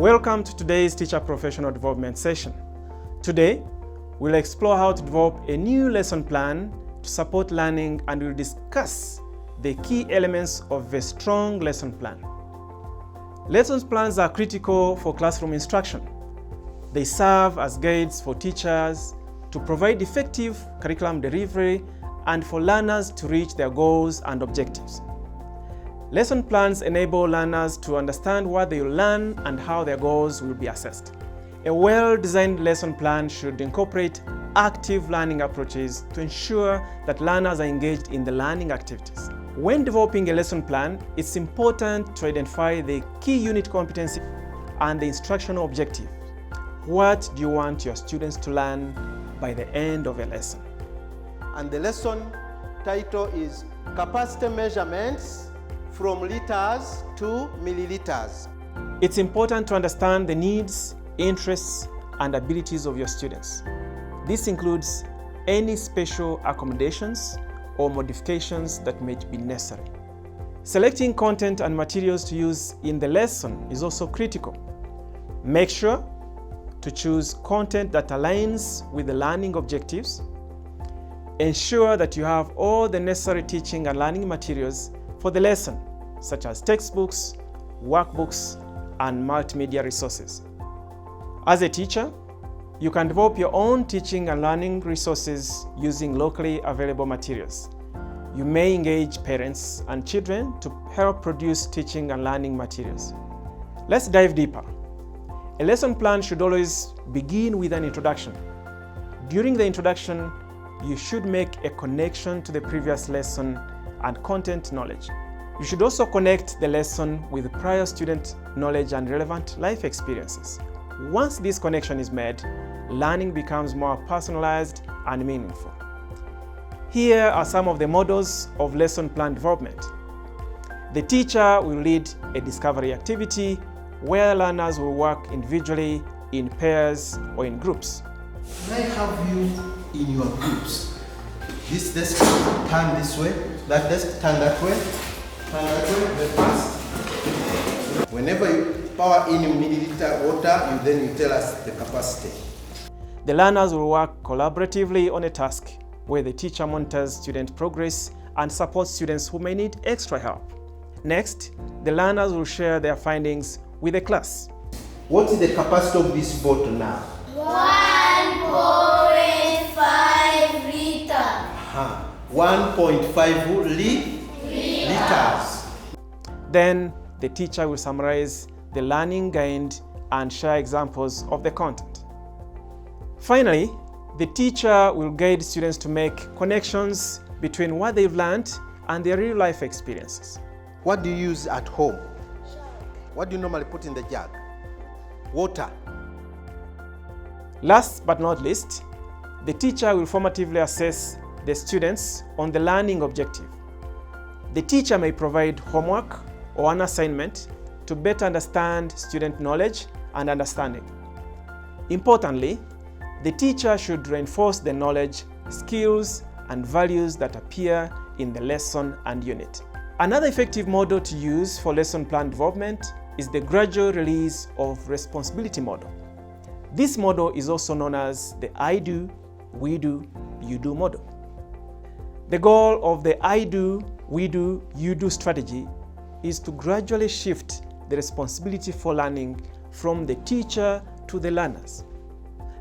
Welcome to today's Teacher Professional Development session. Today, we'll explore how to develop a new lesson plan to support learning, and we'll discuss the key elements of a strong lesson plan. Lesson plans are critical for classroom instruction. They serve as guides for teachers to provide effective curriculum delivery and for learners to reach their goals and objectives. Lesson plans enable learners to understand what they will learn and how their goals will be assessed. A well-designed lesson plan should incorporate active learning approaches to ensure that learners are engaged in the learning activities. When developing a lesson plan, it's important to identify the key unit competency and the instructional objective. What do you want your students to learn by the end of a lesson? And the lesson title is Capacity Measurements from Liters to Milliliters. It's important to understand the needs, interests, and abilities of your students. This includes any special accommodations or modifications that may be necessary. Selecting content and materials to use in the lesson is also critical. Make sure to choose content that aligns with the learning objectives. Ensure that you have all the necessary teaching and learning materials for the lesson, such as textbooks, workbooks, and multimedia resources. As a teacher, you can develop your own teaching and learning resources using locally available materials. You may engage parents and children to help produce teaching and learning materials. Let's dive deeper. A lesson plan should always begin with an introduction. During the introduction, you should make a connection to the previous lesson and content knowledge. You should also connect the lesson with prior student knowledge and relevant life experiences. Once this connection is made, learning becomes more personalized and meaningful. Here are some of the models of lesson plan development. The teacher will lead a discovery activity where learners will work individually, in pairs, or in groups. Can I have you in your groups? This desk turn this way, that desk turn that way, very fast. Whenever you power in milliliter water, then you tell us the capacity. The learners will work collaboratively on a task where the teacher monitors student progress and supports students who may need extra help. Next, the learners will share their findings with the class. What is the capacity of this bottle now? 1.5 liters. 1.5 liters. Then the teacher will summarize the learning gained and share examples of the content. Finally, the teacher will guide students to make connections between what they've learned and their real-life experiences. What do you use at home? What do you normally put in the jug? Water. Last but not least, the teacher will formatively assess the students on the learning objective. The teacher may provide homework or an assignment to better understand student knowledge and understanding. Importantly, the teacher should reinforce the knowledge, skills, and values that appear in the lesson and unit. Another effective model to use for lesson plan development is the gradual release of responsibility model. This model is also known as the I do, we do, you do model. The goal of the I do, we do, you do strategy is to gradually shift the responsibility for learning from the teacher to the learners.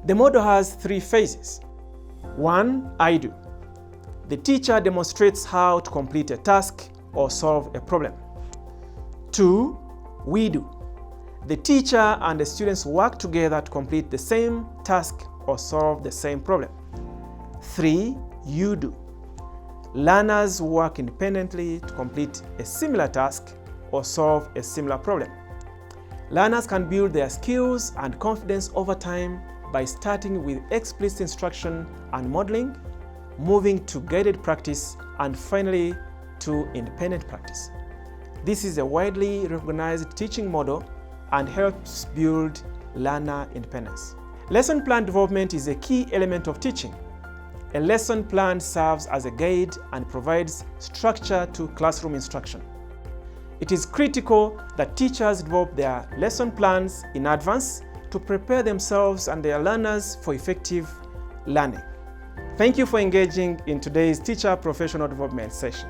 The model has 3 phases. 1. I do. The teacher demonstrates how to complete a task or solve a problem. 2. We do. The teacher and the students work together to complete the same task or solve the same problem. 3. You do. Learners work independently to complete a similar task or solve a similar problem. Learners can build their skills and confidence over time by starting with explicit instruction and modeling, moving to guided practice, and finally to independent practice. This is a widely recognized teaching model and helps build learner independence. Lesson plan development is a key element of teaching. A lesson plan serves as a guide and provides structure to classroom instruction. It is critical that teachers develop their lesson plans in advance to prepare themselves and their learners for effective learning. Thank you for engaging in today's Teacher Professional Development session.